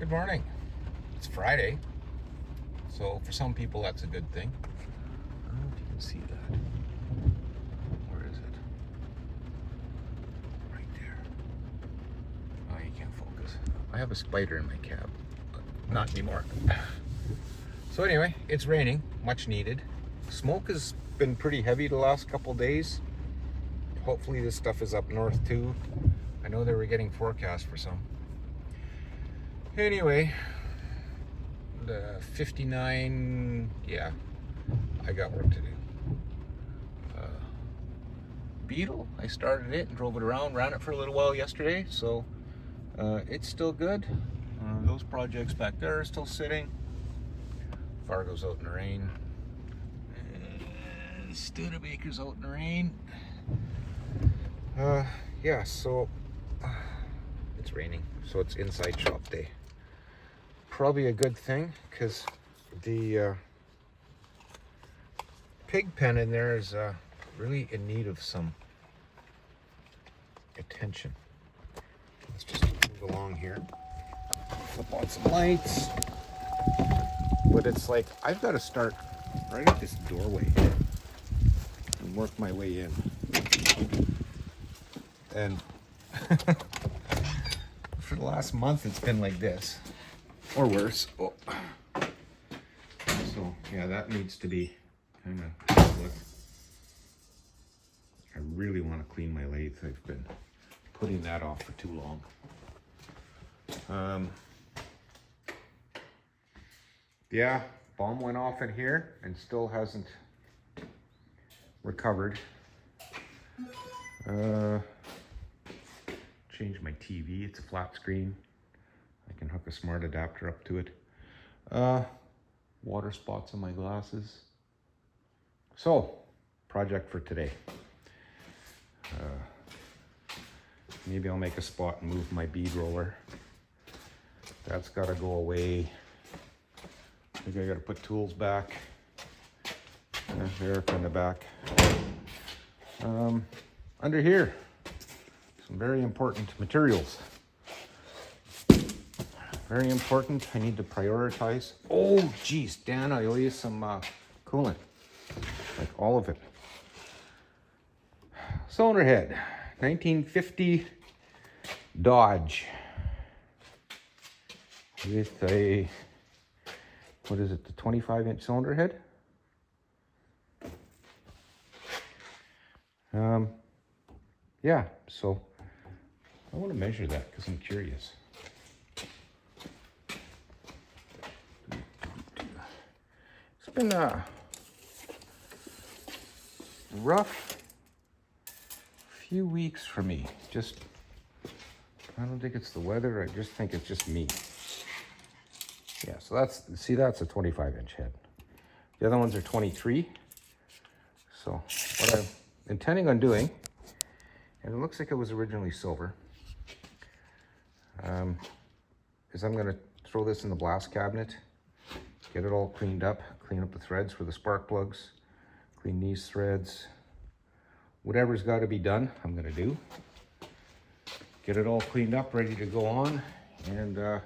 Good morning. It's Friday, so for some people that's a good thing. I don't know if you can see that. Where is it? Right there. Oh, you can't focus. I have a spider in my cab, but not anymore. So anyway, it's raining, much needed. Smoke has been pretty heavy the last couple days. Hopefully this stuff is up north too. I know they were getting forecast for some. Anyway, the 59, yeah, I got work to do. Beetle, I started it and drove it around, ran it for a little while yesterday, so it's still good. Those projects back there are still sitting. Fargo's out in the rain. Studebaker's out in the rain. Yeah, so it's raining, so it's inside shop day. Probably a good thing, because the pig pen in there is really in need of some attention. Let's just move along here. Flip on some lights. But it's like, I've got to start right at this doorway and work my way in. And for the last month, it's been like this. Or worse. Oh. So yeah, that needs to be kind of look. I really want to clean my lathe. I've been putting that off for too long. Yeah, bomb went off in here and still hasn't recovered. Change my TV. It's a flat screen. I can hook a smart adapter up to it. Water spots on my glasses. So, project for today. Maybe I'll make a spot and move my bead roller. That's got to go away. I think I got to put tools back. There in the back. Under here, some very important materials. Very important. I need to prioritize. Oh, geez, Dan, I owe you some coolant. Like all of it. Cylinder head, 1950 Dodge. With a, what is it, the 25-inch cylinder head? Yeah, so I want to measure that because I'm curious. It's been a rough few weeks for me. Just, I don't think it's the weather. I just think it's just me. Yeah, so that's, see, that's a 25-inch head. The other ones are 23. So what I'm intending on doing, and it looks like it was originally silver, is I'm going to throw this in the blast cabinet, get it all cleaned up, clean up the threads for the spark plugs, clean these threads. Whatever's got to be done, I'm going to do. Get it all cleaned up, ready to go on, and I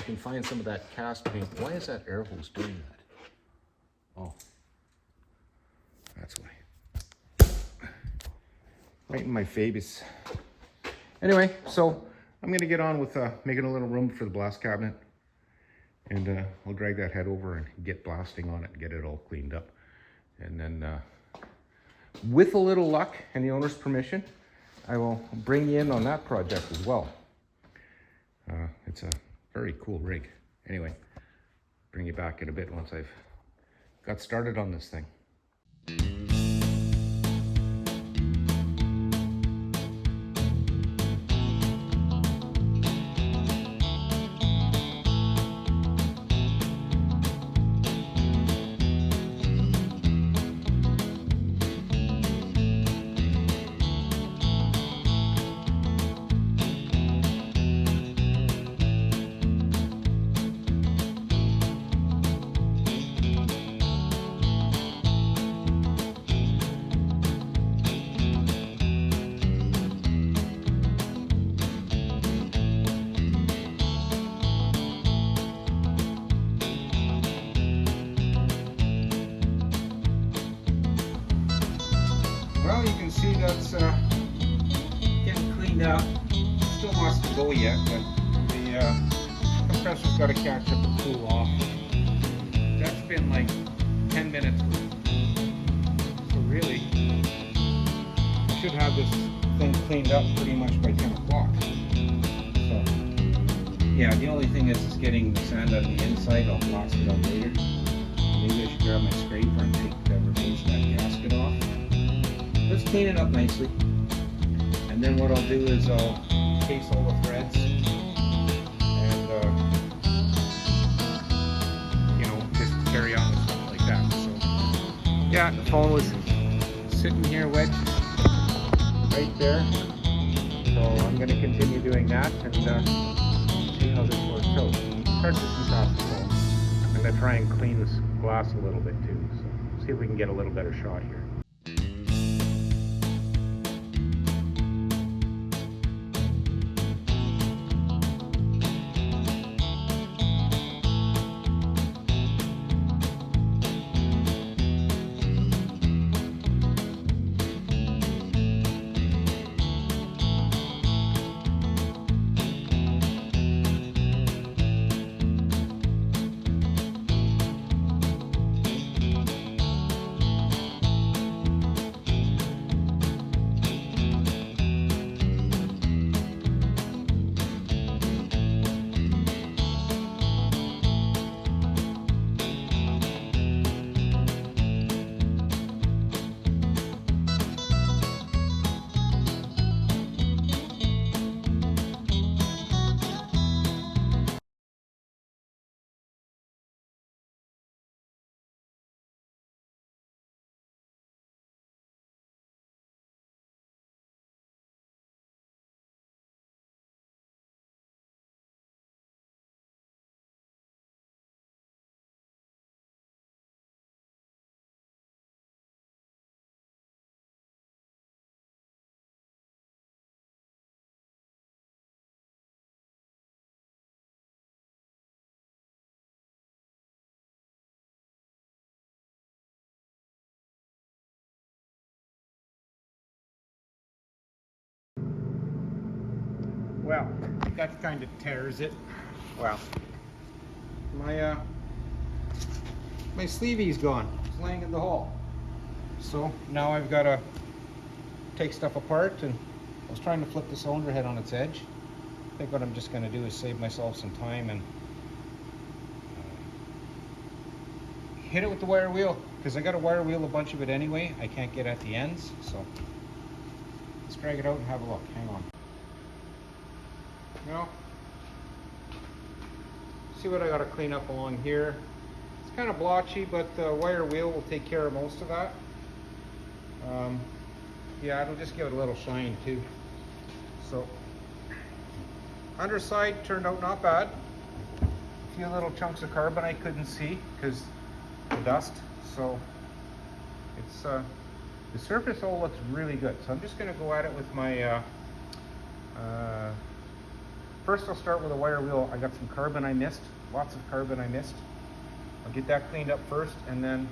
can find some of that cast paint. Why is that air hose doing that? Oh, that's why. Right in my face. Anyway, so I'm going to get on with making a little room for the blast cabinet. And I'll drag that head over and get blasting on it and get it all cleaned up. And then, with a little luck and the owner's permission, I will bring you in on that project as well. It's a very cool rig. Anyway, bring you back in a bit once I've got started on this thing. see that's getting cleaned up. Still wants to go yet, but the compressor's got to catch up and cool off. That's been like 10 minutes. So really, I should have this thing cleaned up pretty much by 10 o'clock. So, yeah, the only thing is getting the sand on the inside. I'll blast it out later. Maybe I should grab my scraper and take the remains of that gasket off. Let's clean it up nicely. And then what I'll do is I'll case all the threads and, you know, just carry on with stuff like that. So, yeah, the phone was sitting here wedged right there. So I'm going to continue doing that and see how this works out. It's hard to keep off the phone. I'm going to try and clean this glass a little bit too. So see if we can get a little better shot here. Well, that kind of tears it. Wow. My my sleevey's gone. It's laying in the hole. So now I've got to take stuff apart, and I was trying to flip the cylinder head on its edge. I think what I'm just going to do is save myself some time and hit it with the wire wheel, because I got to wire wheel a bunch of it anyway. I can't get at the ends, so let's drag it out and have a look. Hang on. Well, see what I got to clean up along here. It's kind of blotchy, but the wire wheel will take care of most of that. Yeah, it'll just give it a little shine too. So, underside turned out not bad. A few little chunks of carbon I couldn't see because the dust. So, it's the surface all looks really good. So I'm just going to go at it with my. First I'll start with a wire wheel. I got some carbon I missed, lots of carbon I missed. I'll get that cleaned up first, and then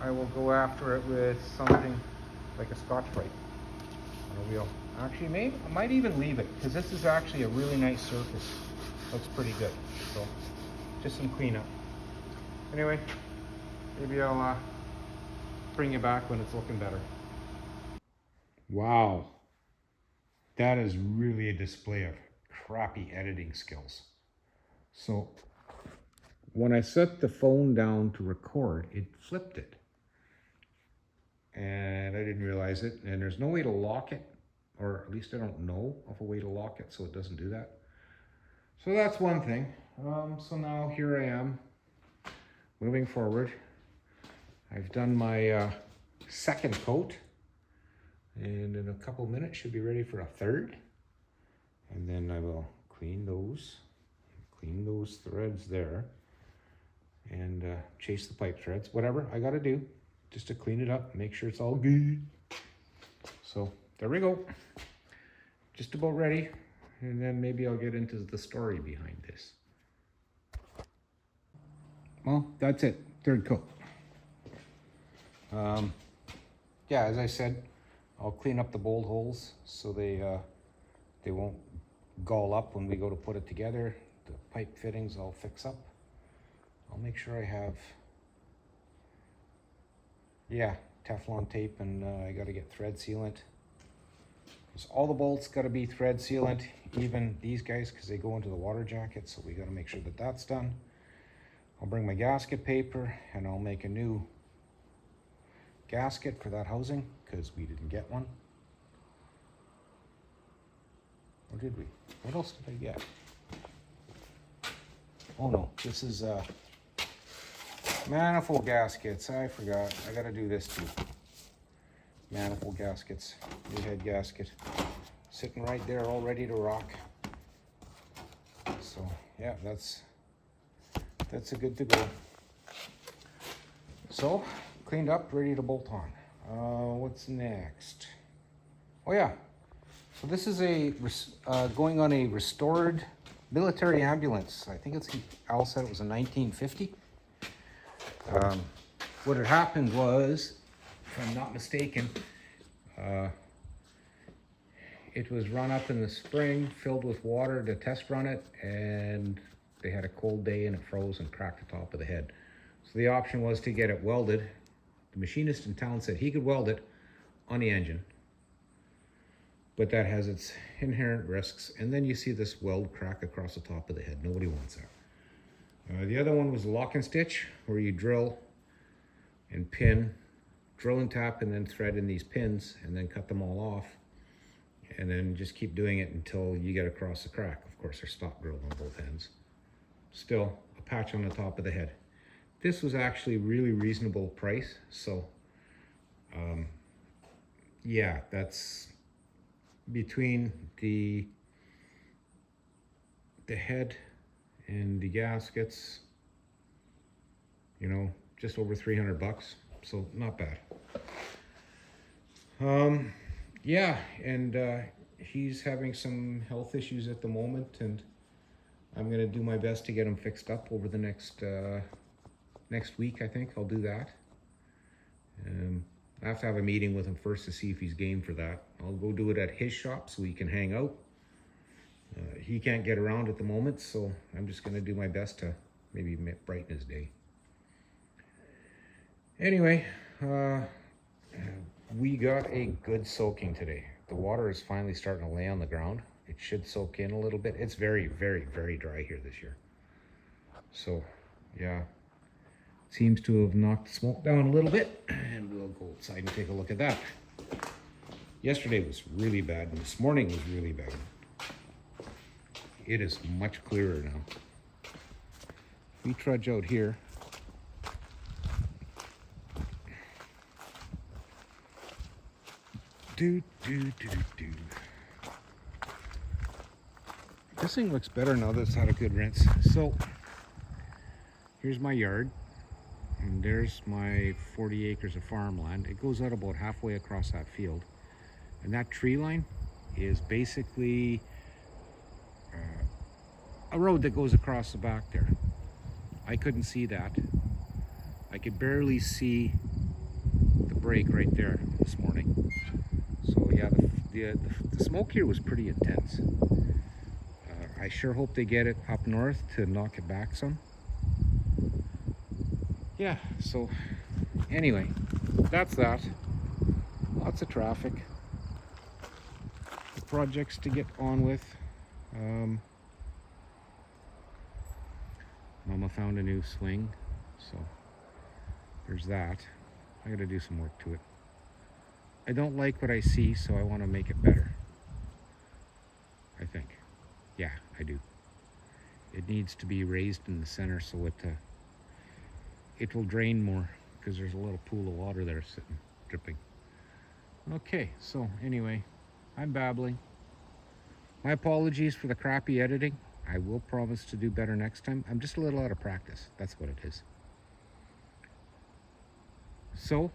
I will go after it with something like a Scotch-Brite on a wheel. Actually, I might even leave it, because this is actually a really nice surface. Looks pretty good. So just some cleanup. Anyway, maybe I'll bring you back when it's looking better. Wow, that is really a display of crappy editing skills. So when I set the phone down to record, it flipped it. And I didn't realize it. And there's no way to lock it, or at least I don't know of a way to lock it so it doesn't do that. So that's one thing. So now here I am, moving forward. I've done my second coat, and in a couple minutes should be ready for a third. And then I will clean those threads there, and chase the pipe threads, whatever I got to do just to clean it up, make sure it's all good. So there we go, just about ready. And then maybe I'll get into the story behind this. Well, that's it, third coat. Yeah, as I said, I'll clean up the bolt holes so they won't gall up when we go to put it together. The pipe fittings I'll fix up. I'll make sure I have, yeah, Teflon tape, and I got to get thread sealant. All the bolts got to be thread sealant, even these guys, because they go into the water jacket, so we got to make sure that that's done. I'll bring my gasket paper and I'll make a new gasket for that housing because we didn't get one. Or did we? What else did I get? Oh no, this is manifold gaskets. I forgot. I got to do this too. Manifold gaskets, new head gasket, sitting right there all ready to rock. So yeah, that's a good to go. So cleaned up, ready to bolt on. What's next? Oh yeah, so this is a going on a restored military ambulance. I think Al said it was a 1950. What had happened was, if I'm not mistaken, it was run up in the spring, filled with water to test run it, and they had a cold day and it froze and cracked the top of the head. So the option was to get it welded. The machinist in town said he could weld it on the engine, but that has its inherent risks. And then you see this weld crack across the top of the head. Nobody wants that. The other one was lock and stitch, where you drill and pin, drill and tap, and then thread in these pins and then cut them all off, and then just keep doing it until you get across the crack. Of course, they're stop drilled on both ends. Still a patch on the top of the head. This was actually really reasonable price. So yeah, that's between the head and the gaskets, you know, just over 300 bucks. So not bad. Yeah, and he's having some health issues at the moment, and I'm gonna do my best to get him fixed up over the next week. I think I'll do that. I have to have a meeting with him first to see if he's game for that. I'll go do it at his shop so he can hang out. He can't get around at the moment, so I'm just gonna do my best to maybe brighten his day. Anyway, we got a good soaking today. The water is finally starting to lay on the ground. It should soak in a little bit. It's very, very, very dry here this year. So, yeah, seems to have knocked the smoke down a little bit, and we'll go outside and take a look at that. Yesterday was really bad, and this morning was really bad. It is much clearer now. We trudge out here. This thing looks better now that it's had a good rinse. So here's my yard, and there's my 40 acres of farmland. It goes out about halfway across that field, and that tree line is basically a road that goes across the back there. I couldn't see that. I could barely see the break right there this morning. So yeah, the smoke here was pretty intense. I sure hope they get it up north to knock it back some. Yeah, so anyway, that's that. Lots of traffic. The projects to get on with. Mama found a new swing, so there's that. I gotta do some work to it. I don't like what I see, so I want to make it better. I think. Yeah, I do. It needs to be raised in the center so it will drain more, because there's a little pool of water there sitting, dripping. Okay, so anyway, I'm babbling. My apologies for the crappy editing. I will promise to do better next time. I'm just a little out of practice. That's what it is. So,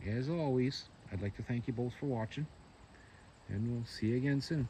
as always, I'd like to thank you both for watching, and we'll see you again soon.